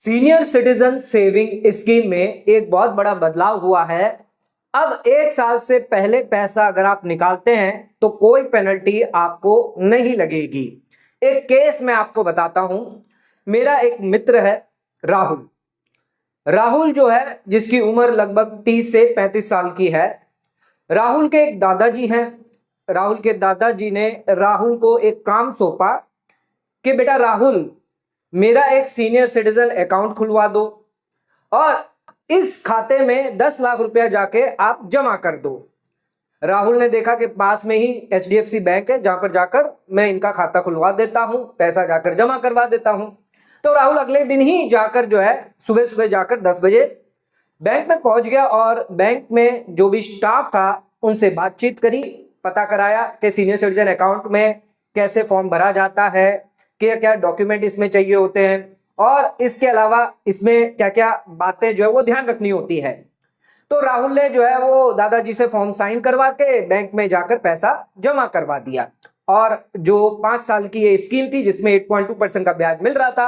Senior citizen saving scheme में एक बहुत बड़ा बदलाव हुआ है। अब 1 साल से पहले पैसा अगर आप निकालते हैं तो कोई पेनल्टी आपको नहीं लगेगी। एक केस मैं आपको बताता हूं। मेरा एक मित्र है राहुल। राहुल जो है, जिसकी उम्र लगभग 30 से 35 साल की है। राहुल के एक दादाजी हैं। राहुल के दादाजी ने राहुल को एक काम सौंपा कि बेटा राहुल, मेरा एक सीनियर सिटीजन अकाउंट खुलवा दो और इस खाते में 10 लाख रुपया जाके आप जमा कर दो। राहुल ने देखा कि पास में ही HDFC बैंक है, जहां पर जाकर मैं इनका खाता खुलवा देता हूं, पैसा जाकर जमा करवा देता हूं। तो राहुल अगले दिन ही जाकर जो है, सुबह सुबह जाकर 10 बजे बैंक में पहुंच गया और बैंक में जो भी स्टाफ था उनसे बातचीत करी, पता कराया कि सीनियर सिटीजन अकाउंट में कैसे फॉर्म भरा जाता है, क्या क्या डॉक्यूमेंट इसमें चाहिए होते हैं और इसके अलावा इसमें क्या क्या बातें जो है वो ध्यान रखनी होती है। तो राहुल ने जो है वो दादाजी से फॉर्म साइन करवा के बैंक में जाकर पैसा जमा करवा दिया। और जो 5 साल की ये स्कीम थी जिसमें 8.2% का ब्याज मिल रहा था।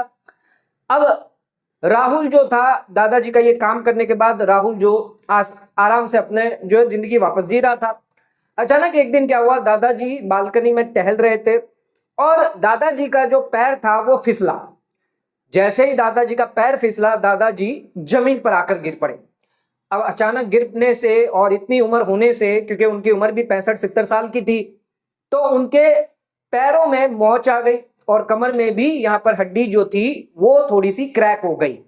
अब राहुल जो था, दादाजी का ये काम करने के बाद राहुल जो आराम से अपने जो है जिंदगी वापस जी रहा था। अचानक एक दिन क्या हुआ, दादाजी बालकनी में टहल रहे थे और दादाजी का जो पैर था वो फिसला। जैसे ही दादाजी का पैर फिसला, दादाजी जमीन पर आकर गिर पड़े। अब अचानक गिरने से और इतनी उम्र होने से, क्योंकि उनकी उम्र भी 65-70 साल की थी, तो उनके पैरों में मोच आ गई और कमर में भी यहां पर हड्डी जो थी वो थोड़ी सी क्रैक हो गई।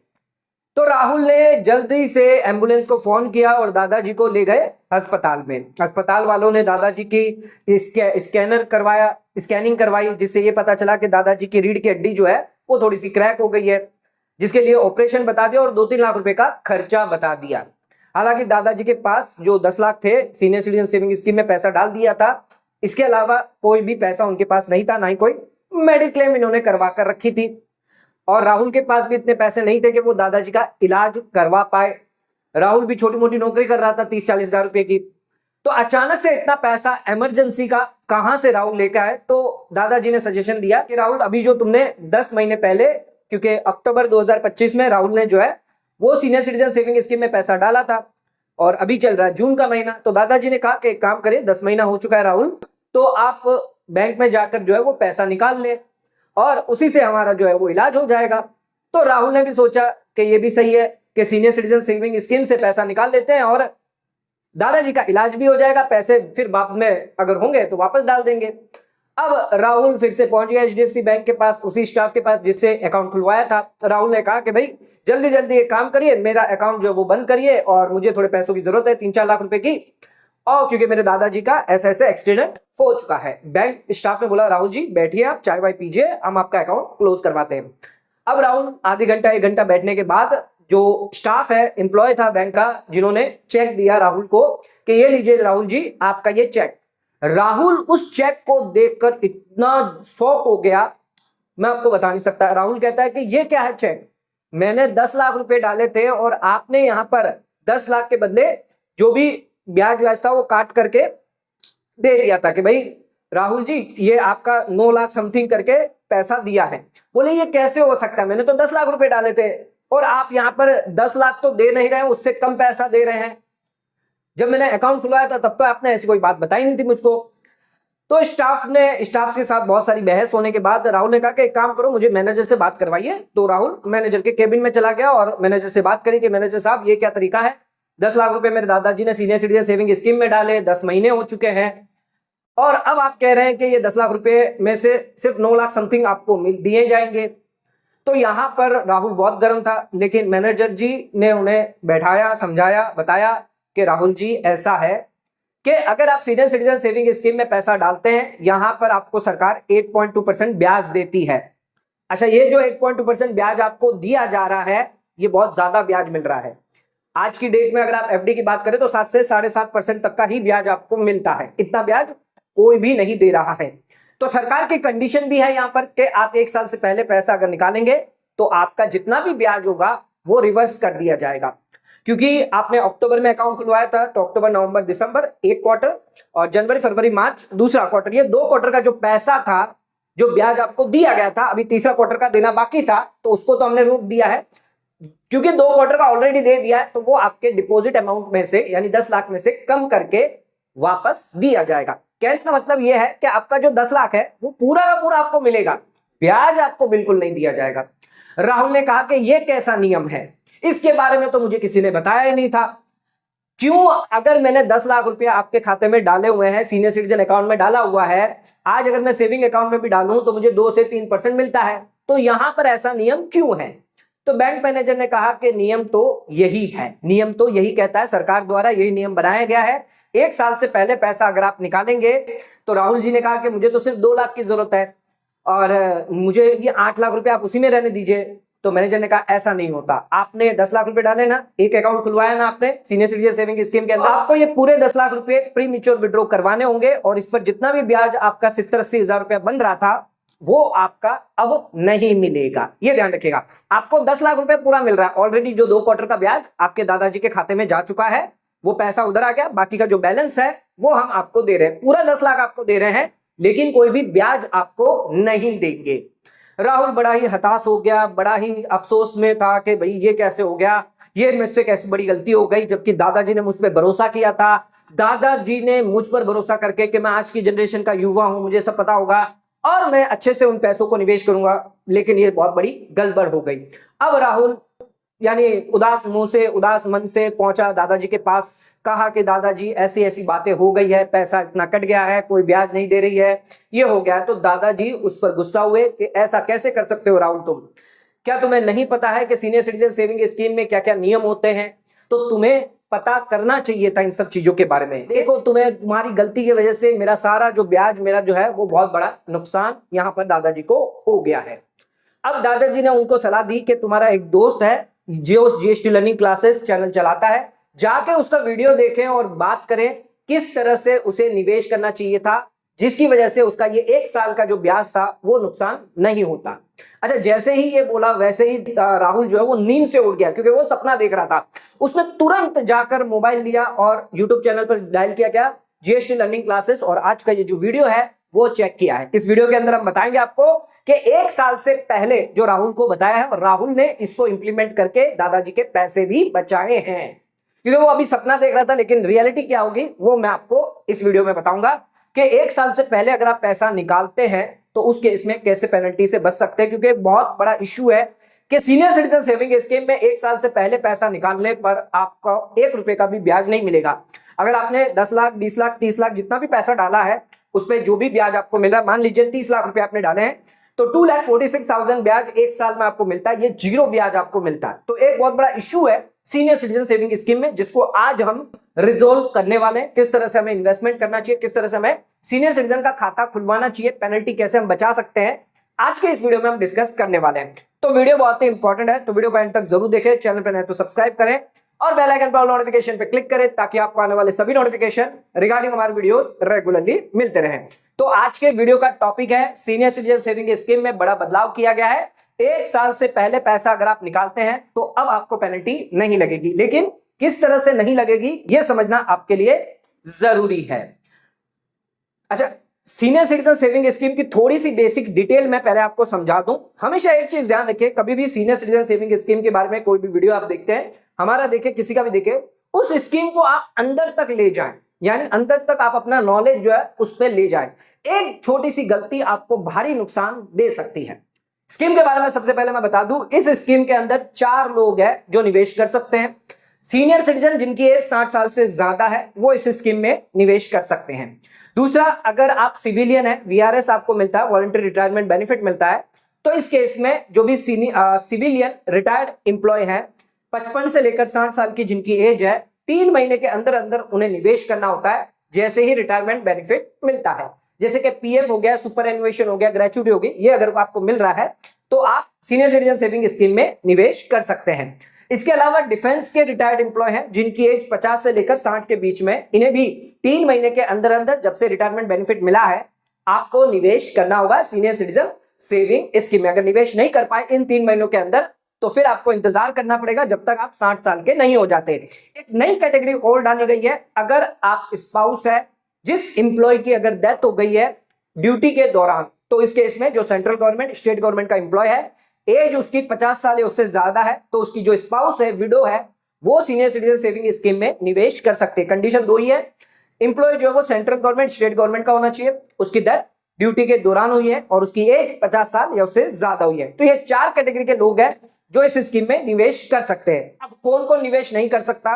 तो राहुल ने जल्दी से एम्बुलेंस को फोन किया और दादाजी को ले गए अस्पताल में। अस्पताल वालों ने दादाजी की स्कैनिंग करवाई, जिससे ये पता चला कि दादाजी की रीढ़ की हड्डी जो है वो थोड़ी सी क्रैक हो गई है, जिसके लिए ऑपरेशन बता दिया और 2-3 लाख रुपए का खर्चा बता दिया। हालांकि दादाजी के पास जो 10 लाख थे सीनियर सिटीजन सेविंग स्कीम में पैसा डाल दिया था, इसके अलावा कोई भी पैसा उनके पास नहीं था, ना ही कोई मेडिक्लेम इन्होंने करवा कर रखी थी। और राहुल के पास भी इतने पैसे नहीं थे कि वो दादाजी का इलाज करवा पाए। राहुल भी छोटी मोटी नौकरी कर रहा था 30-40 हजार रुपए की। तो अचानक से इतना पैसा इमरजेंसी का कहां से राहुल लेकर आए। तो दादाजी ने सजेशन दिया कि राहुल, अभी जो तुमने 10 महीने पहले, क्योंकि अक्टूबर 2025 में राहुल ने जो है वो सीनियर सिटीजन सेविंग स्कीम में पैसा डाला था और अभी चल रहा है जून का महीना। तो दादाजी ने कहा कि एक काम करें, 10 महीना हो चुका है राहुल, तो आप बैंक में जाकर जो है वो पैसा निकाल ले और उसी से हमारा जो है वो इलाज हो जाएगा। तो राहुल ने भी सोचा कि ये भी सही है कि सीनियर सिटीजन सेविंग स्कीम से पैसा निकाल लेते हैं और दादाजी का इलाज भी हो जाएगा, पैसे फिर बाद में अगर होंगे तो वापस डाल देंगे। अब राहुल फिर से पहुंच गया HDFC बैंक के पास, उसी स्टाफ के पास जिससे अकाउंट खुलवाया था। राहुल ने कहा कि भाई जल्दी जल्दी एक काम करिए, मेरा अकाउंट जो है वो बंद करिए और मुझे थोड़े पैसों की जरूरत है, 3-4 लाख रुपए की, और क्योंकि मेरे दादाजी का ऐसे ऐसे एक्सीडेंट हो चुका है। बैंक स्टाफ ने बोला राहुल जी बैठिए, आप चाय वाय पीजिए, हम आपका अकाउंट क्लोज करवाते हैं। अब राहुल आधे घंटा 1 घंटा बैठने के बाद जो स्टाफ है, एम्प्लॉय था बैंक का, जिन्होंने चेक दिया राहुल को कि ये लीजिए राहुल जी आपका ये चेक। राहुल उस चेक को देखकर इतना शॉक हो गया, मैं आपको बता नहीं सकता। राहुल कहता है कि ये क्या है चेक, मैंने 10 लाख रुपए डाले थे और आपने यहां पर 10 लाख के बदले जो भी ब्याज व्याज था वो काट करके दे दिया था कि भाई राहुल जी ये आपका 9 लाख समथिंग करके पैसा दिया है। बोले ये कैसे हो सकता है, मैंने तो 10 लाख रुपए डाले थे और आप यहां पर 10 लाख तो दे नहीं रहे हैं, उससे कम पैसा दे रहे हैं। जब मैंने अकाउंट खुलवाया था तब तो आपने ऐसी कोई बात बताई नहीं थी मुझको। तो स्टाफ के साथ बहुत सारी बहस होने के बाद राहुल ने कहा कि एक काम करो, मुझे मैनेजर से बात करवाइए। तो राहुल मैनेजर के केबिन में चला गया और मैनेजर से बात करी कि मैनेजर साहब ये क्या तरीका है, 10 लाख रुपए मेरे दादाजी ने सीनियर सिटीजन सेविंग स्कीम में डाले, 10 महीने हो चुके हैं और अब आप कह रहे हैं कि ये 10 लाख रुपए में से सिर्फ 9 लाख समथिंग आपको दिए जाएंगे। तो यहां पर राहुल बहुत गर्म था, लेकिन मैनेजर जी ने उन्हें बैठाया, समझाया, बताया कि राहुल जी ऐसा है कि अगर आप सीनियर सिटीजन सेविंग स्कीम में पैसा डालते हैं, यहां पर आपको सरकार 8.2% ब्याज देती है। अच्छा, ये जो 8.2% ब्याज आपको दिया जा रहा है, ये बहुत ज्यादा ब्याज मिल रहा है। आज की डेट में अगर आप FD की बात करें तो 7 से 7.5% तक का ही ब्याज आपको मिलता है, इतना ब्याज कोई भी नहीं दे रहा है। तो सरकार की कंडीशन भी है यहाँ पर कि आप 1 साल से पहले पैसा अगर निकालेंगे तो आपका जितना भी ब्याज होगा वो रिवर्स कर दिया जाएगा। क्योंकि आपने अक्टूबर में अकाउंट खुलवाया था तो अक्टूबर, नवंबर, दिसंबर एक क्वार्टर और जनवरी, फरवरी, मार्च दूसरा क्वार्टर, ये 2 क्वार्टर का जो पैसा था, जो ब्याज आपको दिया गया था, अभी तीसरा क्वार्टर का देना बाकी था, तो उसको तो हमने रोक दिया है। क्योंकि 2 क्वार्टर का ऑलरेडी दे दिया है, तो वो आपके डिपॉजिट अमाउंट में से यानी 10 लाख में से कम करके वापस दिया जाएगा। कहने का मतलब यह है कि आपका जो 10 लाख है वो पूरा का पूरा आपको मिलेगा, ब्याज आपको बिल्कुल नहीं दिया जाएगा। राहुल ने कहा कि यह कैसा नियम है, इसके बारे में तो मुझे किसी ने बताया ही नहीं था। क्यों? अगर मैंने 10 लाख रुपया आपके खाते में डाले हुए हैं, सीनियर सिटीजन अकाउंट में डाला हुआ है, आज अगर मैं सेविंग अकाउंट में भी डालूं तो मुझे 2 से 3% मिलता है, तो यहां पर ऐसा नियम क्यों है? तो बैंक मैनेजर ने कहा कि नियम तो यही है, नियम तो यही कहता है, सरकार द्वारा यही नियम बनाया गया है। 1 साल से पहले पैसा अगर आप निकालेंगे, तो राहुल जी ने कहा कि मुझे तो सिर्फ 2 लाख की जरूरत है और मुझे ये 8 लाख रुपए आप उसी में रहने दीजिए। तो मैनेजर ने कहा ऐसा नहीं होता, आपने 10 लाख रुपए डाले ना, एक अकाउंट खुलवाया ना आपने सीनियर सिटीजन सेविंग स्कीम के अंदर, आपको ये पूरे 10 लाख रुपए प्री मैच्योर विड्रॉ करवाने होंगे और इस पर जितना भी ब्याज आपका 70-80 हजार रुपया बन रहा था वो आपका अब नहीं मिलेगा। ये ध्यान रखिएगा, आपको 10 लाख रुपए पूरा मिल रहा है ऑलरेडी, जो 2 क्वार्टर का ब्याज आपके दादाजी के खाते में जा चुका है, वो पैसा उधर आ गया, बाकी का जो बैलेंस है वो हम आपको दे रहे हैं, पूरा 10 लाख आपको दे रहे हैं, लेकिन कोई भी ब्याज आपको नहीं देंगे। राहुल बड़ा ही हताश हो गया, बड़ा ही अफसोस में था कि भाई ये कैसे हो गया, ये मुझसे कैसी बड़ी गलती हो गई, जबकि दादाजी ने मुझ पर भरोसा किया था, दादाजी ने मुझ पर भरोसा करके कि मैं आज की जनरेशन का युवा हूं, मुझे सब पता होगा और मैं अच्छे से उन पैसों को निवेश करूंगा, लेकिन ये बहुत बड़ी गड़बड़ हो गई। अब राहुल यानी उदास मुंह से, उदास मन से पहुंचा दादाजी के पास, कहा कि दादाजी ऐसी ऐसी बातें हो गई है, पैसा इतना कट गया है, कोई ब्याज नहीं दे रही है, ये हो गया है। तो दादाजी उस पर गुस्सा हुए कि ऐसा कैसे कर सकते हो राहुल तुम, क्या तुम्हें नहीं पता है कि सीनियर सिटीजन सेविंग स्कीम में क्या क्या नियम होते हैं? तो तुम्हें पता करना चाहिए था इन सब चीजों के बारे में। देखो तुम्हारी गलती की वजह से मेरा सारा जो ब्याज मेरा जो है वो बहुत बड़ा नुकसान यहाँ पर दादाजी को हो गया है। अब दादाजी ने उनको सलाह दी कि तुम्हारा एक दोस्त है जो जीएसटी लर्निंग क्लासेस चैनल चलाता है, जाके उसका वीडियो देखें और बात करें किस तरह से उसे निवेश करना चाहिए था, जिसकी वजह से उसका ये 1 साल का जो ब्याज था वो नुकसान नहीं होता। अच्छा, जैसे ही ये बोला वैसे ही राहुल जो है वो नींद से उठ गया, क्योंकि वो सपना देख रहा था। उसने तुरंत जाकर मोबाइल लिया और यूट्यूब चैनल पर डायल किया क्या, जीएसटी लर्निंग क्लासेस, और आज का ये जो वीडियो है वो चेक किया है। इस वीडियो के अंदर हम बताएंगे आपको कि 1 साल से पहले जो राहुल को बताया है, राहुल ने इसको इंप्लीमेंट करके दादाजी के पैसे भी बचाए हैं, क्योंकि वो अभी सपना देख रहा था, लेकिन रियलिटी क्या होगी वो मैं आपको इस वीडियो में बताऊंगा कि 1 साल से पहले अगर आप पैसा निकालते हैं तो उस केस में कैसे पेनल्टी से बच सकते हैं। क्योंकि बहुत बड़ा इश्यू है कि सीनियर सिटीजन सेविंग स्कीम में 1 साल से पहले पैसा निकालने पर आपको 1 रुपए का भी ब्याज नहीं मिलेगा। अगर आपने 10 लाख, 20 लाख, 30 लाख जितना भी पैसा डाला है उस पर जो भी ब्याज आपको मिल रहा है, मान लीजिए 30 लाख रुपए आपने डाले हैं तो 2,46,000 ब्याज 1 साल में आपको मिलता है, ये 0 ब्याज आपको मिलता है। तो एक बहुत बड़ा इश्यू है सीनियर सिटीजन सेविंग स्कीम में, जिसको आज हम रिजोल्व करने वाले हैं। किस तरह से हमें इन्वेस्टमेंट करना चाहिए, किस तरह से हमें सीनियर सिटीजन का खाता खुलवाना चाहिए, पेनल्टी कैसे हम बचा सकते हैं, आज के इस वीडियो में हम डिस्कस करने वाले हैं। तो वीडियो बहुत ही इंपॉर्टेंट है, तो वीडियो को एंड तक जरूर देखें, चैनल पर नए तो सब्सक्राइब करें और बेल आइकन पर नोटिफिकेशन पे क्लिक करें ताकि आपको आने वाले सभी नोटिफिकेशन रिगार्डिंग हमारे वीडियोस रेगुलरली मिलते रहें। तो आज के वीडियो का टॉपिक है सीनियर सिटीजन सेविंग स्कीम में बड़ा बदलाव किया गया है। 1 साल से पहले पैसा अगर आप निकालते हैं तो अब आपको पेनल्टी नहीं लगेगी, लेकिन किस तरह से नहीं लगेगी यह समझना आपके लिए जरूरी है। अच्छा, सीनियर सिटीजन सेविंग स्कीम की थोड़ी सी बेसिक डिटेल मैं पहले आपको समझा दूं। हमेशा एक चीज ध्यान रखिए, कभी भी सीनियर सिटीजन सेविंग स्कीम के बारे में कोई भी वीडियो आप देखते हैं, हमारा देखें, किसी का भी देखें, उस स्कीम को आप अंदर तक ले जाएं, यानी अंदर तक आप अपना नॉलेज जो है उस पर ले जाएं। एक छोटी सी गलती आपको भारी नुकसान दे सकती है। स्कीम के बारे में सबसे पहले मैं बता दूं, इस स्कीम के अंदर 4 लोग हैं जो निवेश कर सकते हैं। सीनियर सिटीजन जिनकी एज 60 साल से ज्यादा है वो इस स्कीम में निवेश कर सकते हैं। दूसरा, अगर आप सिविलियन है, वीआरएस आपको मिलता है, वॉलंटरी रिटायरमेंट बेनिफिट मिलता है, तो इस केस में जो भी सिविलियन रिटायर्ड एम्प्लॉय है 55 से लेकर 60 साल की जिनकी एज है, 3 महीने के अंदर अंदर उन्हें निवेश करना होता है, जैसे ही रिटायरमेंट बेनिफिट मिलता है। जैसे कि पीएफ हो गया, सुपर एनुएशन हो गया, ग्रेचुइटी हो गई, ये अगर आपको मिल रहा है तो आप सीनियर सिटीजन सेविंग स्कीम में निवेश कर सकते हैं। इसके अलावा डिफेंस के रिटायर्ड एम्प्लॉय हैं जिनकी एज 50 से लेकर 60 के बीच में, इन्हें भी 3 महीने के अंदर अंदर जब से रिटायरमेंट बेनिफिट मिला है आपको निवेश करना होगा सीनियर सिटीजन सेविंग स्कीम में। अगर निवेश नहीं कर पाए इन 3 महीनों के अंदर तो फिर आपको इंतजार करना पड़ेगा जब तक आप 60 साल के नहीं हो जाते। एक नई कैटेगरी और डाली गई है, अगर आप स्पाउस है जिस एम्प्लॉय की अगर डेथ हो गई है ड्यूटी के दौरान, तो इस केस में जो सेंट्रल गवर्नमेंट, स्टेट गवर्नमेंट का एम्प्लॉय है एज उसकी 50 साल या उससे ज्यादा है तो उसकी जो स्पाउस है, विडो है, वो सीनियर सिटीजन सेविंग स्कीम में निवेश कर सकते हैं। कंडीशन दो ही है, एम्प्लॉय जो है वो सेंट्रल गवर्नमेंट, स्टेट गवर्नमेंट का होना चाहिए, उसकी डेथ ड्यूटी के दौरान हुई है और उसकी एज 50 साल या उससे ज्यादा हुई है। तो ये 4 कैटेगरी के लोग हैं जो इस स्कीम में निवेश कर सकते हैं। अब कौन कौन निवेश नहीं कर सकता?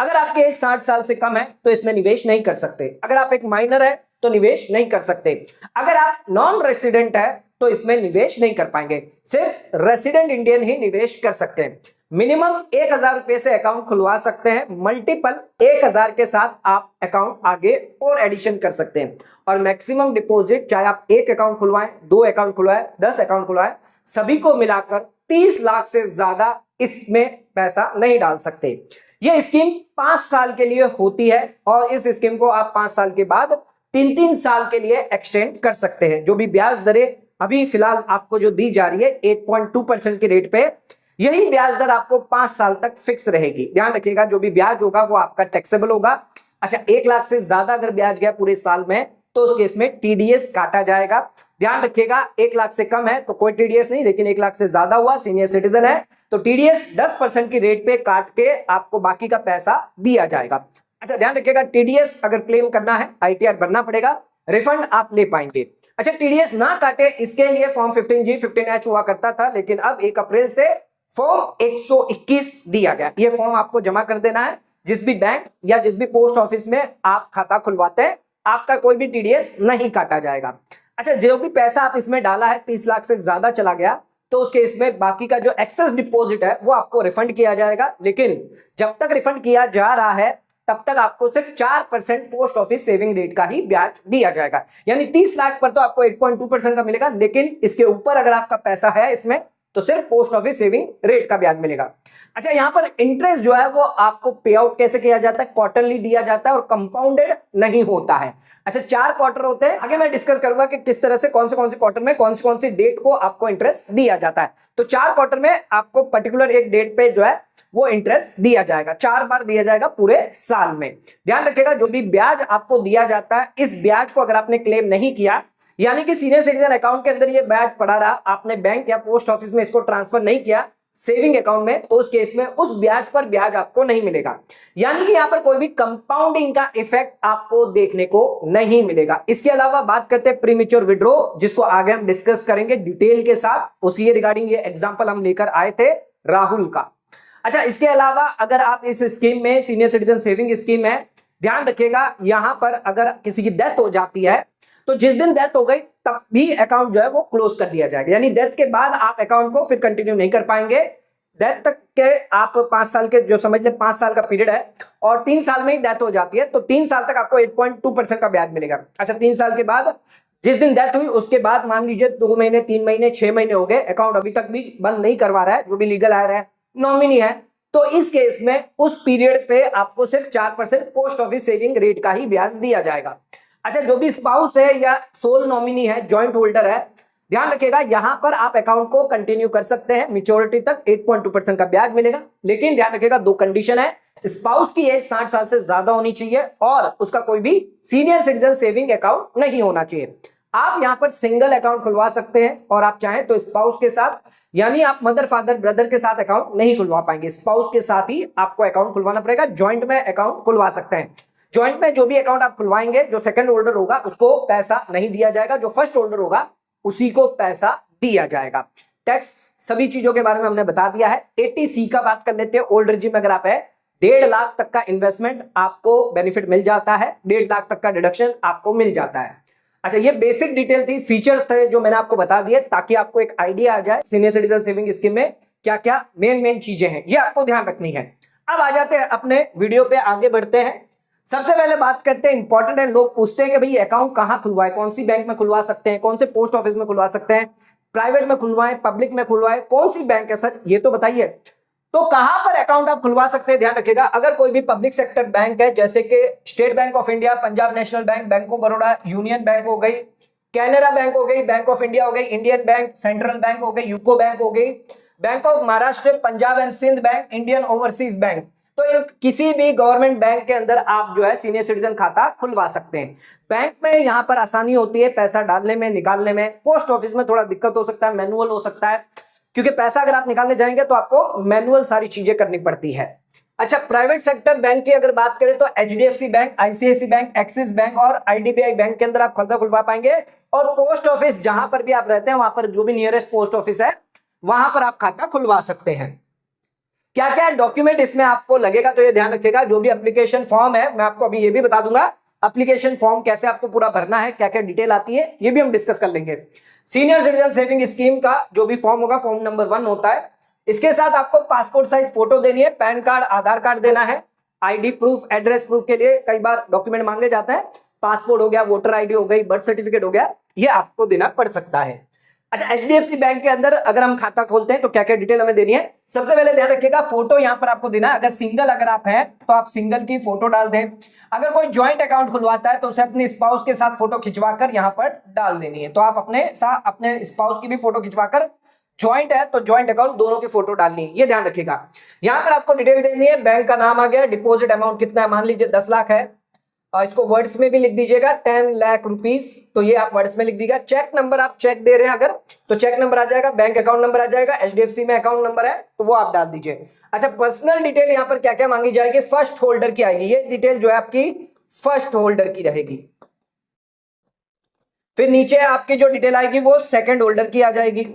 अगर आपकी एज 60 साल से कम है तो इसमें निवेश नहीं कर सकते। अगर आप एक माइनर है तो निवेश नहीं कर सकते। अगर आप नॉन रेसिडेंट है तो इसमें निवेश नहीं कर पाएंगे। सिर्फ रेसिडेंट इंडियन ही निवेश कर सकते हैं। मिनिमम 1000 रुपए से अकाउंट खुलवा सकते हैं। मल्टीपल 1000 के साथ आप अकाउंट आगे और एडिशन कर सकते हैं। और मैक्सिमम डिपॉजिट, चाहे आप 1 अकाउंट खुलवाएं, 2 अकाउंट खुलवाएं, 10 अकाउंट खुलवाएं, सभी को मिलाकर 30 लाख से ज्यादा इसमें पैसा नहीं डाल सकते। यह स्कीम 5 साल के लिए होती है और इस स्कीम को आप 5 साल के बाद 3-3 साल के लिए एक्सटेंड कर सकते हैं। जो भी ब्याज दरें अभी फिलहाल आपको जो दी जा रही है 8.2% के रेट पे, यही ब्याज दर आपको 5 साल तक फिक्स रहेगी। ध्यान रखिएगा, जो भी ब्याज होगा वो आपका टैक्सेबल होगा। अच्छा, 1 लाख से ज्यादा अगर ब्याज गया पूरे साल में तो उस केस में टीडीएस काटा जाएगा। ध्यान रखिएगा, 1 लाख से कम है तो कोई टीडीएस नहीं, लेकिन 1 लाख से ज्यादा हुआ, सीनियर सिटीजन है, तो टीडीएस 10% की रेट पे काट के आपको बाकी का पैसा दिया जाएगा। अच्छा, ध्यान रखिएगा, टीडीएस अगर क्लेम करना है आईटीआर भरना पड़ेगा, रिफंड आप ले पाएंगे। अच्छा, टीडीएस ना काटे इसके लिए फॉर्म 15G 15H हुआ करता था, लेकिन अब 1 अप्रैल से फॉर्म 121 दिया गया। ये फॉर्म आपको जमा कर देना है जिस भी बैंक या जिस भी पोस्ट ऑफिस में आप खाता खुलवाते हैं, आपका कोई भी टीडीएस नहीं काटा जाएगा। अच्छा, जो भी पैसा आप इसमें डाला है 30 लाख से ज्यादा चला गया तो उसके इसमें बाकी का जो एक्सेस डिपॉजिट है वो आपको रिफंड किया जाएगा। लेकिन जब तक रिफंड किया जा रहा है तब तक आपको सिर्फ 4% पोस्ट ऑफिस सेविंग रेट का ही ब्याज दिया जाएगा। यानी 30 लाख पर तो आपको 8.2% का मिलेगा, लेकिन इसके ऊपर अगर आपका पैसा है इसमें तो सिर्फ पोस्ट ऑफिस सेविंग रेट का ब्याज मिलेगा। अच्छा, यहां पर इंटरेस्ट जो है वो आपको पे आउट कैसे किया जाता है? क्वार्टरली दिया जाता है और कंपाउंडेड नहीं होता है। अच्छा, 4 क्वार्टर होते हैं। आगे मैं डिस्कस करूंगा कि किस तरह से कौन से क्वार्टर में कौन सी डेट को आपको इंटरेस्ट दिया जाता है। तो 4 क्वार्टर में आपको पर्टिकुलर एक डेट पे जो है वो इंटरेस्ट दिया जाएगा, 4 बार दिया जाएगा पूरे साल में। ध्यान रखिएगा, जो भी ब्याज आपको दिया जाता है, इस ब्याज को अगर आपने क्लेम नहीं किया, यानी कि सीनियर सिटीजन अकाउंट के अंदर ये ब्याज पड़ा रहा, आपने बैंक या पोस्ट ऑफिस में इसको ट्रांसफर नहीं किया सेविंग अकाउंट में, तो उस केस में उस ब्याज पर ब्याज आपको नहीं मिलेगा। यानी कि यहां पर कोई भी कंपाउंडिंग का इफेक्ट आपको देखने को नहीं मिलेगा। इसके अलावा बात करते हैं प्रीमेच्योर विड्रॉ, जिसको आगे हम डिस्कस करेंगे डिटेल के साथ। उसी रिगार्डिंग ये एग्जांपल हम लेकर आए थे राहुल का। अच्छा, इसके अलावा अगर आप इस स्कीम में, सीनियर सिटीजन सेविंग स्कीम है, ध्यान रखिएगा यहां पर अगर किसी की डेथ हो जाती है तो जिस दिन डेथ हो गई तब भी अकाउंट जो है वो क्लोज कर दिया जाएगा। यानी डेथ के बाद आप अकाउंट को फिर कंटिन्यू नहीं कर पाएंगे। डेथ तक के आप 5 साल के, जो समझ ले 5 साल का पीरियड है और 3 साल में ही डेथ हो जाती है तो 3 साल तक आपको 8.2% का ब्याज मिलेगा। अच्छा, 3 साल के बाद जिस दिन डेथ हुई उसके बाद मान लीजिए 2 महीने, 3 महीने, 6 महीने हो गए, अकाउंट अभी तक भी बंद नहीं करवा रहा है, जो भी लीगल आ रहा है, नॉमिनी है, तो इस केस में उस पीरियड पे आपको सिर्फ 4% पोस्ट ऑफिस सेविंग रेट का ही ब्याज दिया जाएगा। अच्छा, जो भी स्पाउस है या सोल नॉमिनी है, जॉइंट होल्डर है, ध्यान रखिएगा यहां पर आप अकाउंट को कंटिन्यू कर सकते हैं, मैच्योरिटी तक 8.2% का ब्याज मिलेगा। लेकिन ध्यान रखिएगा 2 कंडीशन है, स्पाउस की एज 60 साल से ज्यादा होनी चाहिए और उसका कोई भी सीनियर सिटीजन सेविंग अकाउंट नहीं होना चाहिए। आप यहां पर सिंगल अकाउंट खुलवा सकते हैं और आप चाहें तो स्पाउस के साथ, यानी आप मदर, फादर, ब्रदर के साथ अकाउंट नहीं खुलवा पाएंगे, स्पाउस के साथ ही आपको अकाउंट खुलवाना पड़ेगा। ज्वाइंट में अकाउंट खुलवा सकते हैं। ज्वाइंट में जो भी अकाउंट आप खुलवाएंगे, जो सेकंड होल्डर होगा उसको पैसा नहीं दिया जाएगा, जो फर्स्ट होल्डर होगा उसी को पैसा दिया जाएगा। टैक्स सभी चीजों के बारे में हमने बता दिया है। 80C का बात कर लेते हैं। ओल्ड रिजीम में अगर आप है 1.5 लाख तक का इन्वेस्टमेंट आपको बेनिफिट मिल जाता है, 1.5 लाख तक का डिडक्शन आपको मिल जाता है। अच्छा, ये बेसिक डिटेल थी, फीचर थे जो मैंने आपको बता दिए ताकि आपको एक आइडिया आ जाए सीनियर सिटीजन सेविंग स्कीम में क्या क्या मेन चीजें हैं, ये आपको ध्यान रखनी है। अब आ जाते हैं अपने वीडियो पे, आगे बढ़ते हैं। सबसे पहले बात करते हैं, इंपॉर्टेंट है, लोग पूछते हैं कि भाई अकाउंट कहां खुलवाएं, कौन सी बैंक में खुलवा सकते हैं, कौन से पोस्ट ऑफिस में खुलवा सकते हैं, प्राइवेट में खुलवाएं, पब्लिक में खुलवाएं, कौन सी बैंक है सर, ये तो बताइए। तो कहां पर अकाउंट आप खुलवा सकते हैं? ध्यान रखिएगा, अगर कोई भी पब्लिक सेक्टर बैंक है जैसे कि state bank of India, Punjab national bank, bank of Baroda, union bank हो गई, कैनरा बैंक हो गई, बैंक ऑफ इंडिया हो गई, इंडियन बैंक, सेंट्रल बैंक हो गई, यूको बैंक हो गई, bank of Maharashtra, Punjab and Sind bank, Indian Overseas bank, तो किसी भी गवर्नमेंट बैंक के अंदर आप जो है सीनियर सिटीजन खाता खुलवा सकते हैं। बैंक में यहां पर आसानी होती है पैसा डालने में, निकालने में। पोस्ट ऑफिस में थोड़ा दिक्कत हो सकता है, मैनुअल हो सकता है। क्योंकि पैसा अगर आप निकालने जाएंगे तो आपको मैनुअल सारी चीजें करनी पड़ती है। अच्छा, प्राइवेट सेक्टर बैंक की अगर बात करें तो HDFC bank, ICICI bank, axis bank और आईडीबीआई बैंक के अंदर आप खाता खुलवा पाएंगे। और पोस्ट ऑफिस जहां पर भी आप रहते हैं वहां पर जो भी नियरेस्ट पोस्ट ऑफिस है वहां पर आप खाता खुलवा सकते हैं। क्या क्या डॉक्यूमेंट इसमें आपको लगेगा तो ये ध्यान रखिएगा, जो भी एप्लीकेशन फॉर्म है मैं आपको अभी ये भी बता दूंगा एप्लीकेशन फॉर्म कैसे आपको पूरा भरना है, क्या क्या डिटेल आती है ये भी हम डिस्कस कर लेंगे। सीनियर सिटीजन सेविंग स्कीम का जो भी फॉर्म होगा, फॉर्म नंबर 1 होता है। इसके साथ आपको पासपोर्ट साइज फोटो देनी है, पैन कार्ड, आधार कार्ड देना है, आईडी प्रूफ, एड्रेस प्रूफ के लिए कई बार डॉक्यूमेंट मांगे जाते हैं, पासपोर्ट हो गया, वोटर आईडी हो गई, बर्थ सर्टिफिकेट हो गया, ये आपको देना पड़ सकता है। अच्छा, एचडीएफसी बैंक के अंदर अगर हम खाता खोलते हैं तो क्या क्या डिटेल हमें देनी है, सबसे पहले ध्यान रखिएगा फोटो यहां पर आपको देना है। अगर सिंगल अगर आप हैं तो आप सिंगल की फोटो डाल दें। अगर कोई ज्वाइंट अकाउंट खुलवाता है तो उसे अपने स्पाउस के साथ फोटो खिंचवाकर यहां पर डाल देनी है। तो आप अपने स्पाउस की भी फोटो खिंचवाकर, ज्वाइंट है तो ज्वाइंट अकाउट दोनों की फोटो डालनी है, ये ध्यान रखिएगा। यहां पर आपको डिटेल देनी है, बैंक का नाम आ गया, डिपॉजिट अमाउंट कितना है, मान लीजिए 10 लाख है, इसको वर्ड्स में भी लिख दीजिएगा 10 लाख रुपीस, तो ये आप वर्ड्स में लिख दीजिएगा। चेक नंबर, आप चेक दे रहे हैं अगर तो चेक नंबर आ जाएगा, बैंक अकाउंट नंबर आ जाएगा, एचडीएफसी में अकाउंट नंबर है तो वो आप डाल दीजिए। अच्छा, पर्सनल डिटेल यहाँ पर क्या क्या मांगी जाएगी, फर्स्ट होल्डर की आएगी, ये डिटेल जो है आपकी फर्स्ट होल्डर की रहेगी। फिर नीचे आपकी जो डिटेल आएगी वो सेकंड होल्डर की आ जाएगी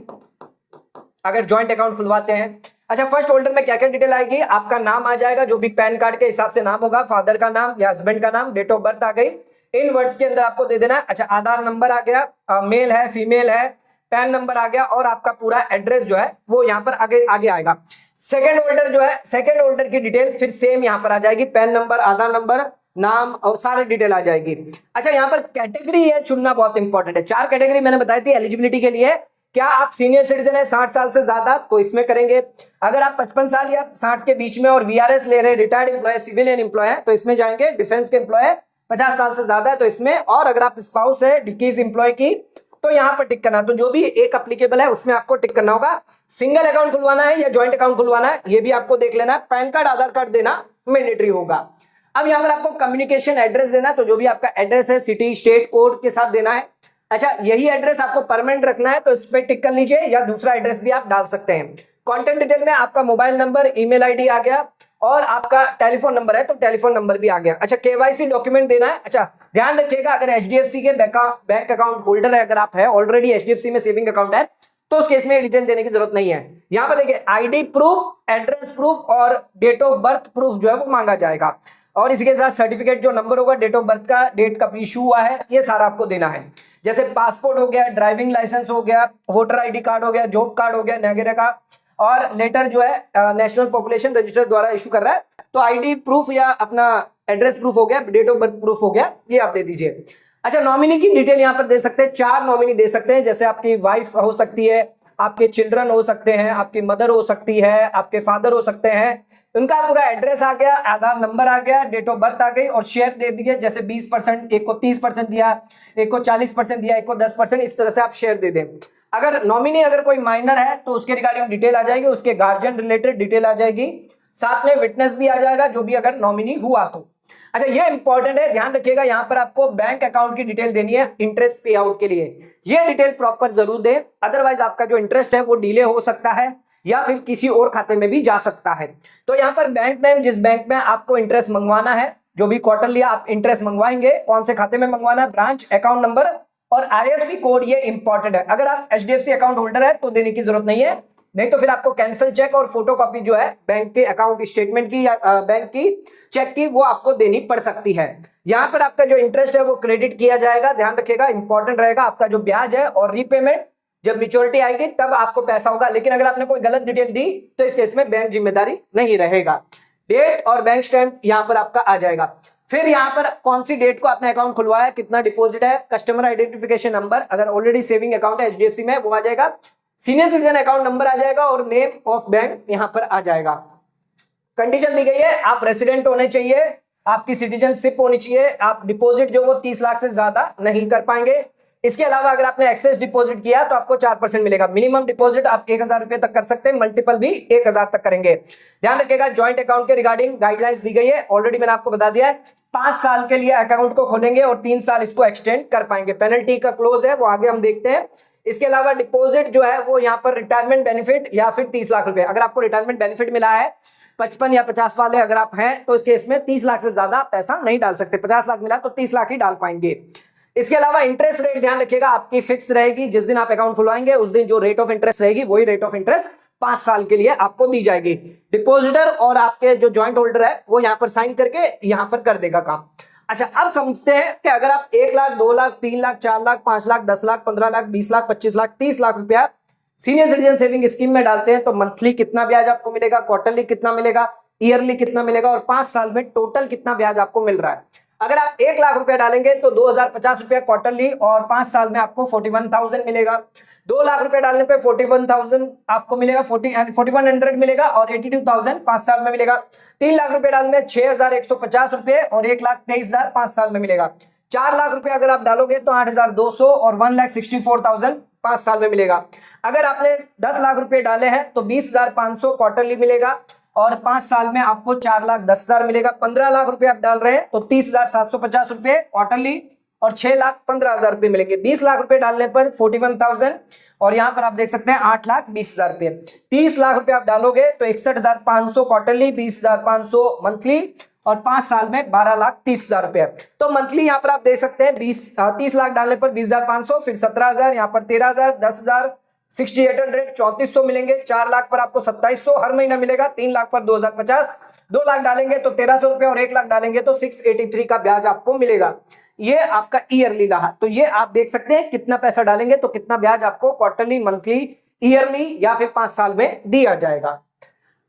अगर ज्वाइंट अकाउंट खुलवाते हैं। अच्छा, फर्स्ट होल्डर में क्या क्या डिटेल आएगी, आपका नाम आ जाएगा जो भी पैन कार्ड के हिसाब से नाम होगा, फादर का नाम या हस्बैंड का नाम, डेट ऑफ बर्थ आ गई, इन वर्ड्स के अंदर आपको दे देना है। अच्छा, आधार नंबर आ गया, मेल है फीमेल है, पैन नंबर आ गया और आपका पूरा एड्रेस जो है वो यहाँ पर आगे आगे आएगा। सेकंड होल्डर जो है, सेकंड होल्डर की डिटेल फिर सेम यहाँ पर आ जाएगी, पैन नंबर, आधार नंबर, नाम और सारे डिटेल आ जाएगी। अच्छा, यहाँ पर कैटेगरी है चुनना बहुत इंपॉर्टेंट है। 4 कैटेगरी मैंने बताई थी एलिजिबिलिटी के लिए। क्या आप सीनियर सिटीजन है 60 साल से ज्यादा तो इसमें करेंगे, अगर आप 55 साल या 60 के बीच में और वीआरएस ले रहे हैं, रिटायर्ड एम्प्लॉय, सिविलियन एम्प्लॉय है तो इसमें जाएंगे, डिफेंस के एम्प्लॉय 50 साल से ज्यादा है तो इसमें, और अगर आप स्पाउस है किस एम्प्लॉय की तो यहाँ पर टिक करना, तो जो भी एक एप्लीकेबल है उसमें आपको टिक करना होगा। सिंगल अकाउंट खुलवाना है या ज्वाइंट अकाउंट खुलवाना है ये भी आपको देख लेना है, पैन कार्ड आधार कार्ड देना मैंडेटरी होगा। अब यहाँ पर आपको कम्युनिकेशन एड्रेस देना है, तो जो भी आपका एड्रेस है सिटी स्टेट कोड के साथ देना है। अच्छा, यही एड्रेस आपको परमानेंट रखना है तो इस पे टिक कर लीजिए, या दूसरा एड्रेस भी आप डाल सकते हैं। कंटेंट डिटेल में आपका मोबाइल नंबर, ईमेल आईडी आ गया और आपका टेलीफोन नंबर है तो टेलीफोन नंबर भी आ गया। अच्छा, केवाईसी डॉक्यूमेंट देना है। अच्छा, ध्यान रखिएगा अगर एचडीएफसी के बैंक अकाउंट होल्डर है, अगर आप है ऑलरेडी एचडीएफसी में सेविंग अकाउंट है तो उस केस में डिटेल देने की जरूरत नहीं है। यहां पर देखिए आईडी प्रूफ, एड्रेस प्रूफ और डेट ऑफ बर्थ प्रूफ जो है वो मांगा जाएगा, और इसके साथ सर्टिफिकेट जो नंबर होगा, डेट ऑफ बर्थ का, डेट कब इशू हुआ है, ये सारा आपको देना है। जैसे पासपोर्ट हो गया, ड्राइविंग लाइसेंस हो गया, वोटर आईडी कार्ड हो गया, जॉब कार्ड हो गया वगैरह का, और लेटर जो है नेशनल पॉपुलेशन रजिस्टर द्वारा इशू कर रहा है तो आईडी प्रूफ या अपना एड्रेस प्रूफ हो गया, डेट ऑफ बर्थ प्रूफ हो गया, ये आप दे दीजिए। अच्छा, नॉमिनी की डिटेल यहाँ पर दे सकते हैं, 4 नॉमिनी दे सकते हैं, जैसे आपकी वाइफ हो सकती है, आपके चिल्ड्रन हो सकते हैं, आपकी मदर हो सकती है, आपके फादर हो सकते हैं, उनका पूरा एड्रेस आ गया, आधार नंबर आ गया, डेट ऑफ बर्थ आ गई, और शेयर दे दिए, जैसे 20%, एक को 30% दिया, एक को 40% दिया, एक को 10%, इस तरह से आप शेयर दे दें। अगर नॉमिनी अगर कोई माइनर है तो उसके रिगार्डिंग डिटेल आ जाएगी, उसके गार्जियन रिलेटेड डिटेल आ जाएगी, साथ में विटनेस भी आ जाएगा जो भी अगर नॉमिनी हुआ तो। अच्छा, ये इंपॉर्टेंट है, ध्यान रखिएगा, यहाँ पर आपको बैंक अकाउंट की डिटेल देनी है इंटरेस्ट पे आउट के लिए, ये डिटेल प्रॉपर जरूर दे, अदरवाइज आपका जो इंटरेस्ट है वो डिले हो सकता है या फिर किसी और खाते में भी जा सकता है। तो यहाँ पर बैंक नेम, जिस बैंक में आपको इंटरेस्ट मंगवाना है, जो भी क्वार्टरली आप इंटरेस्ट मंगवाएंगे, कौन से खाते में मंगवाना है, ब्रांच, अकाउंट नंबर और आईएफएससी कोड, ये इंपॉर्टेंट है। अगर आप एचडीएफसी अकाउंट होल्डर है तो देने की जरूरत नहीं है, नहीं तो फिर आपको कैंसिल चेक और फोटोकॉपी जो है बैंक के अकाउंट स्टेटमेंट की या बैंक की चेक की वो आपको देनी पड़ सकती है। यहाँ पर आपका जो इंटरेस्ट है वो क्रेडिट किया जाएगा, ध्यान रखिएगा, इंपॉर्टेंट रहेगा आपका जो ब्याज है, और रीपेमेंट जब मैच्योरिटी आएगी तब आपको पैसा होगा, लेकिन अगर आपने कोई गलत डिटेल दी तो इस केस में बैंक जिम्मेदारी नहीं रहेगा। डेट और बैंक स्टैम्प यहाँ पर आपका आ जाएगा। फिर यहाँ पर कौन सी डेट को आपने अकाउंट खुलवाया, कितना डिपॉजिट है, कस्टमर आइडेंटिफिकेशन नंबर, अगर ऑलरेडी सेविंग अकाउंट है एचडीएफसी में वो आ जाएगा, सीनियर सिटीजन अकाउंट नंबर आ जाएगा और नेम ऑफ बैंक यहाँ पर आ जाएगा। कंडीशन दी गई है, आप रेसिडेंट होने चाहिए, आपकी सिटीजनशिप होनी चाहिए, आप डिपॉजिट जो वो 30 लाख से ज्यादा नहीं कर पाएंगे। इसके अलावा अगर आपने एक्सेस डिपॉजिट किया तो आपको 4% मिलेगा। मिनिमम डिपॉजिट आप 1000 रुपए तक कर सकते हैं, मल्टीपल भी 1000 तक करेंगे। ध्यान रखिएगा, ज्वाइंट अकाउंट के रिगार्डिंग गाइडलाइंस दी गई है, ऑलरेडी मैंने आपको बता दिया है, 5 साल के लिए अकाउंट को खोलेंगे और 3 साल इसको एक्सटेंड कर पाएंगे। पेनल्टी का क्लोज है वो आगे हम देखते हैं। इसके अलावा डिपॉजिट जो है वो यहाँ पर रिटायरमेंट बेनिफिट या फिर 30 लाख रुपए, अगर आपको रिटायरमेंट बेनिफिट मिला है 55 या 50 वाले अगर आप हैं तो इस केस में 30 लाख से ज्यादा पैसा नहीं डाल सकते, 50 लाख मिला तो 30 लाख ही डाल पाएंगे। इसके अलावा इंटरेस्ट रेट ध्यान रखिएगा आपकी फिक्स रहेगी, जिस दिन आप अकाउंट खुलवाएंगे उस दिन जो रेट ऑफ इंटरेस्ट रहेगी वही रेट ऑफ इंटरेस्ट 5 साल के लिए आपको दी जाएगी। डिपॉजिटर और आपके जो जॉइंट होल्डर है वो यहाँ पर साइन करके यहाँ पर कर देगा काम। अच्छा, अब समझते हैं कि अगर आप 1 लाख 2 लाख 3 लाख 4 लाख 5 लाख 10 लाख 15 लाख 20 लाख 25 लाख 30 लाख रुपया सीनियर सिटीजन सेविंग स्कीम में डालते हैं तो मंथली कितना ब्याज आपको मिलेगा, क्वार्टरली कितना मिलेगा, ईयरली कितना मिलेगा और 5 साल में टोटल कितना ब्याज आपको मिल रहा है। अगर आप 1 लाख रुपया डालेंगे तो 2050 रुपया क्वार्टरली और 5 साल में आपको 41,000 मिलेगा। 2 लाख रुपया डालने पे 41,000 आपको मिलेगा, 4100 मिलेगा और 82,000 5 साल में मिलेगा। 3 लाख रुपया डालने में 6,150 रुपए और 1,23,000 5 साल में मिलेगा। 4 लाख रुपया अगर आप डालोगे तो 8,200 और 1,64,000 5 साल में मिलेगा। अगर आपने 10 लाख रुपए डाले हैं तो 20,500 क्वार्टरली मिलेगा और 5 साल में आपको 4,10,000 मिलेगा। 15 लाख रुपए आप डाल रहे हैं तो 30,750 रुपए क्वार्टरली और 6,15,000 रुपए मिलेंगे। 20 लाख रुपए डालने पर 41,000 और यहाँ पर आप देख सकते हैं 8,20,000 रुपए। 30 लाख रुपए आप डालोगे तो 61,500 क्वार्टरली, 20,500 मंथली और 5 साल में 12,30,000 रुपए। तो मंथली यहाँ पर आप देख सकते हैं 30 लाख डालने पर 20,500, फिर 17,000, यहाँ पर 13,000, 10,000, 6,800, 3,400 मिलेंगे। 4 लाख पर आपको 2,700 हर महीना मिलेगा। 3 लाख पर 2,050, 2 लाख डालेंगे तो 1,300 रुपए और 1 लाख डालेंगे तो 683 का ब्याज आपको मिलेगा। ये आपका ईयरली रहा। तो ये आप देख सकते हैं कितना पैसा डालेंगे तो कितना ब्याज आपको क्वार्टरली, मंथली, ईयरली या फिर 5 साल में दिया जाएगा।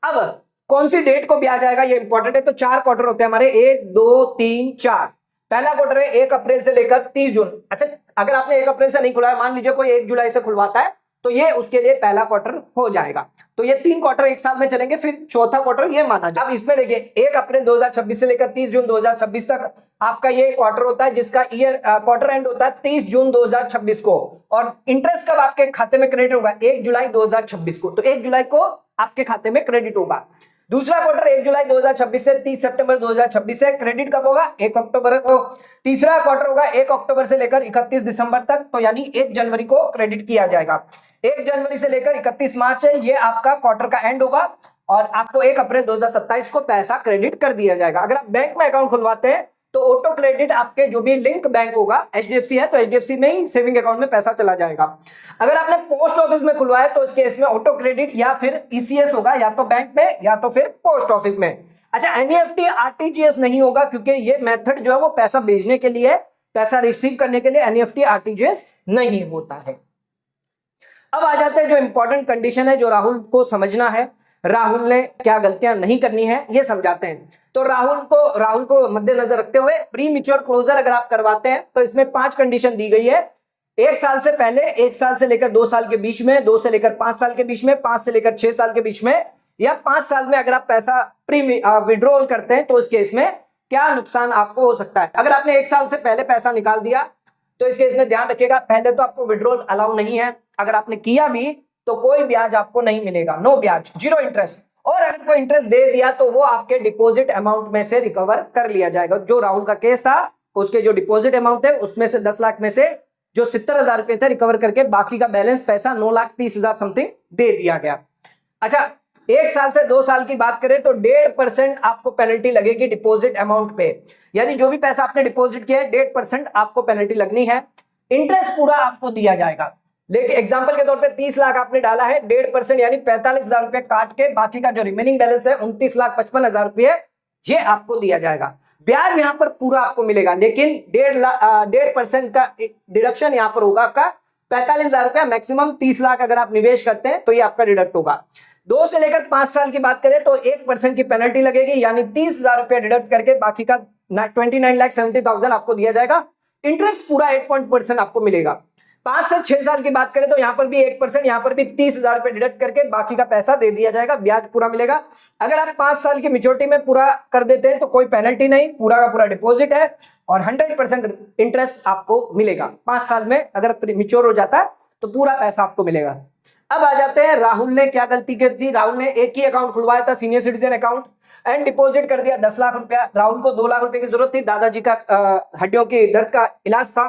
अब कौन सी डेट को ब्याज आएगा ये इंपॉर्टेंट है। तो 4 क्वार्टर होते हैं हमारे, 1 2 3 4। पहला क्वार्टर है 1 अप्रैल से लेकर 30 जून। अच्छा, अगर आपने 1 अप्रैल से नहीं खुलवाया, मान लीजिए कोई 1 जुलाई से खुलवाता है तो ये उसके लिए पहला क्वार्टर हो जाएगा। तो ये 3 क्वार्टर 1 साल में चलेंगे, फिर चौथा क्वार्टर ये माना जाए। अब इसमें देखिए 1 अप्रैल 2026 से लेकर 30 जून 2026 तक आपका ये क्वार्टर होता है, जिसका ईयर क्वार्टर एंड होता है 30 जून 2026 को। और इंटरेस्ट कब आपके खाते में क्रेडिट होगा? 1 जुलाई 2026 को। तो 1 जुलाई को आपके खाते में क्रेडिट होगा। दूसरा क्वार्टर 1 जुलाई 2026 से 30 सितंबर 2026 से क्रेडिट कब होगा? 1 अक्टूबर को। तीसरा क्वार्टर होगा 1 अक्टूबर से लेकर 31 दिसंबर तक, तो यानी 1 जनवरी को क्रेडिट किया जाएगा। 1 जनवरी से लेकर 31 मार्च है, ये आपका क्वार्टर का एंड होगा और आपको 1 अप्रैल 2027 को पैसा क्रेडिट कर दिया जाएगा। अगर आप बैंक में अकाउंट खुलवाते हैं तो ऑटो क्रेडिट आपके जो भी लिंक बैंक होगा, एचडीएफसी है तो एचडीएफसी में ही सेविंग अकाउंट में पैसा चला जाएगा। अगर आपने पोस्ट ऑफिस में खुलवाया तो इस केस में ऑटो क्रेडिट या फिर ईसीएस होगा, या तो बैंक में या तो फिर पोस्ट ऑफिस में। अच्छा, एनईएफटी आरटीजीएस नहीं होगा क्योंकि ये मेथड जो है वो पैसा भेजने के लिए, पैसा रिसीव करने के लिए एनईएफटी आरटीजीएस नहीं होता है। अब आ जाते हैं जो इंपॉर्टेंट कंडीशन है जो राहुल को समझना है, राहुल ने क्या गलतियां नहीं करनी है ये समझाते हैं। तो राहुल को मद्देनजर रखते हुए प्री मैच्योर क्लोजर अगर आप करवाते हैं तो इसमें 5 कंडीशन दी गई है। 1 साल से पहले, 1 साल से लेकर 2 साल के बीच में, 2 से लेकर 5 साल के बीच में, 5 से लेकर 6 साल के बीच में, या 5 साल में अगर आप पैसा प्री विड्रॉल करते हैं तो इस केस में क्या नुकसान आपको हो सकता है। अगर आपने 1 साल से पहले पैसा निकाल दिया तो इस केस में ध्यान रखिएगा, पहले तो आपको विड्रॉल अलाउ नहीं है। अगर आपने किया भी तो कोई ब्याज आपको नहीं मिलेगा, नो ब्याज, 0 इंटरेस्ट। और अगर कोई इंटरेस्ट दे दिया तो वो आपके डिपॉजिट अमाउंट में से रिकवर कर लिया जाएगा। जो राहुल का केस था उसके जो डिपॉजिट अमाउंट है उसमें से 10 लाख में से जो 70,000 रुपए थे रिकवर करके बाकी का बैलेंस पैसा 9,30,000 समथिंग दे दिया गया। अच्छा, 1 साल से 2 साल की बात करें तो 1.5% आपको पेनल्टी लगेगी डिपॉजिट अमाउंट पे, यानी जो भी पैसा आपने डिपॉजिट किया है 1.5% आपको पेनल्टी लगनी है। इंटरेस्ट पूरा आपको दिया जाएगा, लेकिन एग्जांपल के तौर पे 30 लाख आपने डाला है, 1.5% यानी 45,000 रुपए काट के बाकी का जो रिमेनिंग बैलेंस है 29,55,000 रुपए ये आपको दिया जाएगा। ब्याज यहाँ पर पूरा आपको मिलेगा, लेकिन 1.5% का डिडक्शन यहाँ पर होगा आपका 45,000 रुपया। मैक्सिमम 30 लाख अगर आप निवेश करते हैं तो ये आपका डिडक्ट होगा। 2 से लेकर 5 साल की बात करें तो 1% की पेनल्टी लगेगी, यानी 30,000 रुपया डिडक्ट करके बाकी का 29,70,000 आपको दिया जाएगा। इंटरेस्ट पूरा 8% आपको मिलेगा। 5 से 6 साल की बात करें तो यहाँ पर भी 1%, यहाँ पर भी 30,000 रुपए डिडक्ट करके बाकी का पैसा दे दिया जाएगा, ब्याज पूरा मिलेगा। अगर आप 5 साल की मैच्योरिटी में पूरा कर देते हैं तो कोई पेनल्टी नहीं, पूरा का पूरा डिपॉजिट है और 100% इंटरेस्ट आपको मिलेगा। 5 साल में अगर मैच्योर हो जाता है तो पूरा पैसा आपको मिलेगा। अब आ जाते हैं राहुल ने क्या गलती कर दी। राहुल ने एक ही अकाउंट खुलवाया था, senior citizen account, and deposit कर दिया 10 लाख रुपया। राहुल को 2 लाख रुपए की जरूरत थी, दादाजी का हड्डियों की दर्द का इलाज था।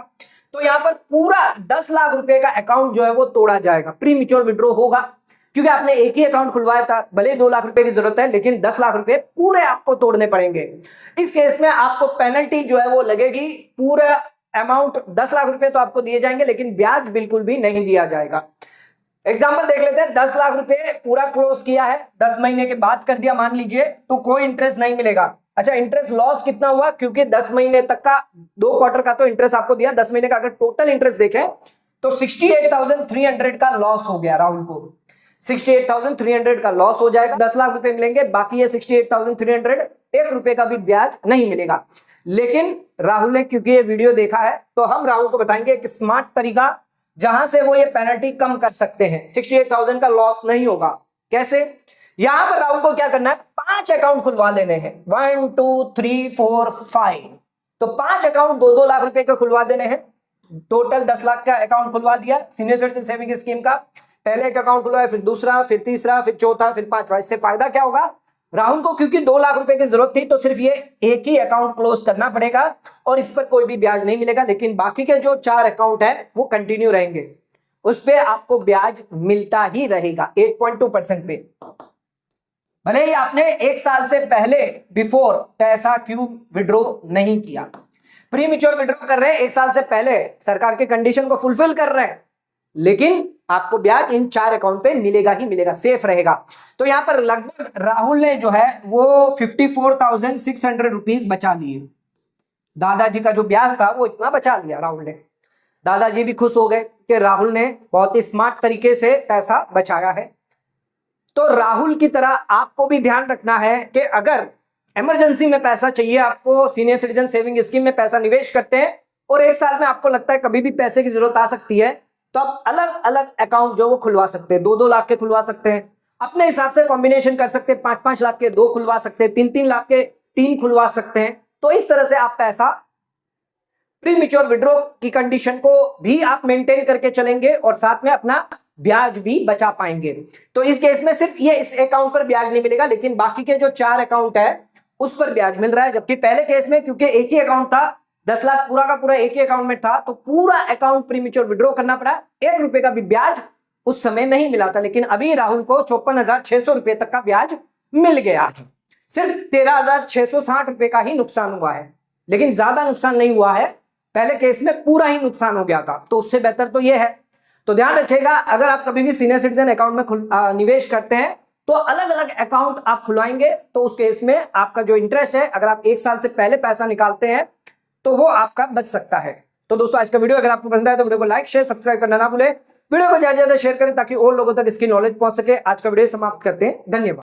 तो यहां पर पूरा 10 लाख रुपए का अकाउंट जो है वो तोड़ा जाएगा, प्री मैच्योर विड्रॉ होगा, क्योंकि आपने एक ही अकाउंट खुलवाया था। भले 2 लाख रुपए की जरूरत है, लेकिन 10 लाख रुपए पूरे आपको तोड़ने पड़ेंगे। इस केस में आपको पेनल्टी जो है वो लगेगी। पूरा अमाउंट 10 लाख रुपए तो आपको दिए जाएंगे, लेकिन ब्याज बिल्कुल भी नहीं दिया जाएगा। एग्जाम्पल देख लेते हैं। 10 लाख रुपए पूरा क्लोज किया है, 10 महीने के बाद कर दिया मान लीजिए, तो कोई इंटरेस्ट नहीं मिलेगा। अच्छा, इंटरेस्ट लॉस कितना हुआ, क्योंकि 10 महीने तक का 2 क्वार्टर का तो इंटरेस्ट आपको दिया, 10 महीने का अगर टोटल इंटरेस्ट देखें तो 68,300 का लॉस हो गया राहुल को। 68,300 का लॉस हो जाएगा। 10 लाख रुपए मिलेंगे, बाकी ये 68,300, 1 रुपए का भी ब्याज नहीं मिलेगा। लेकिन राहुल ने क्योंकि ये वीडियो देखा है, तो हम राहुल को बताएंगे एक स्मार्ट तरीका जहां से वो ये पेनल्टी कम कर सकते हैं, 68,000 का लॉस नहीं होगा। कैसे? यहां पर राहुल को क्या करना है, 5 अकाउंट खुलवा लेने हैं, 1 2 3 4 5। तो 5 अकाउंट 2-2 लाख रुपए के खुलवा देने हैं। टोटल 10 लाख का अकाउंट खुलवा दिया सीनियर सिटीजन सेविंग स्कीम का। पहले एक अकाउंट खुलवाया, फिर दूसरा, फिर तीसरा, फिर चौथा, फिर पांचवा। इससे फायदा क्या होगा राहुल को, क्योंकि 2 लाख रुपए की जरूरत थी, तो सिर्फ ये एक ही अकाउंट क्लोज करना पड़ेगा और इस पर कोई भी ब्याज नहीं मिलेगा। लेकिन बाकी के जो 4 अकाउंट है वो कंटिन्यू रहेंगे, उस पर आपको ब्याज मिलता ही रहेगा 8.2% पे। भले ही आपने 1 साल से पहले बिफोर पैसा क्यों विड्रॉ नहीं किया, प्री मैच्योर विड्रॉ कर रहे हैं 1 साल से पहले, सरकार के कंडीशन को फुलफिल कर रहे हैं, लेकिन आपको ब्याज इन 4 अकाउंट पे मिलेगा ही मिलेगा, सेफ रहेगा। तो यहां पर लगभग राहुल ने जो है वो 54,600 रुपीज बचा लिए। दादाजी का जो ब्याज था वो इतना बचा लिया राहुल ने। दादाजी भी खुश हो गए कि राहुल ने बहुत ही स्मार्ट तरीके से पैसा बचाया है। तो राहुल की तरह आपको भी ध्यान रखना है कि अगर इमरजेंसी में पैसा चाहिए आपको, सीनियर सिटीजन सेविंग स्कीम में पैसा निवेश करते हैं और 1 साल में आपको लगता है कभी भी पैसे की जरूरत आ सकती है, तो आप अलग अलग अकाउंट जो वो खुलवा सकते हैं। 2-2 लाख के खुलवा सकते हैं, अपने हिसाब से कॉम्बिनेशन कर सकते हैं। 5-5 लाख के 2 खुलवा सकते हैं, 3-3 लाख के 3 खुलवा सकते हैं। तो इस तरह से आप पैसा प्री मैच्योर विड्रॉ की कंडीशन को भी आप मेंटेन करके चलेंगे और साथ में अपना ब्याज भी बचा पाएंगे। तो इस केस में सिर्फ ये इस अकाउंट पर ब्याज नहीं मिलेगा, लेकिन बाकी के जो 4 अकाउंट है उस पर ब्याज मिल रहा है। जबकि पहले केस में क्योंकि एक ही अकाउंट था, 10 लाख पूरा का पूरा एक ही अकाउंट में था, तो पूरा अकाउंट प्री मैच्योर विड्रॉ करना पड़ा, 1 रुपए का भी ब्याज उस समय नहीं मिला था। लेकिन अभी राहुल को 54,600 रुपए तक का ब्याज मिल गया है। सिर्फ 13,660 रुपए का ही नुकसान हुआ है, लेकिन ज्यादा नुकसान नहीं हुआ है। पहले केस में पूरा ही नुकसान हो गया था, तो उससे बेहतर तो यह है। तो ध्यान रखिएगा, अगर आप कभी भी सीनियर सिटीजन अकाउंट में निवेश करते हैं तो अलग अलग अकाउंट आप खुलवाएंगे, तो उस केस में आपका जो इंटरेस्ट है, अगर आप 1 साल से पहले पैसा निकालते हैं तो वो आपका बच सकता है। तो दोस्तों, आज का वीडियो अगर आपको पसंद आए तो वीडियो को लाइक, शेयर, सब्सक्राइब करना ना भूलें। वीडियो को ज्यादा से ज्यादा शेयर करें ताकि और लोगों तक इसकी नॉलेज पहुंच सके। आज का वीडियो समाप्त करते हैं। धन्यवाद।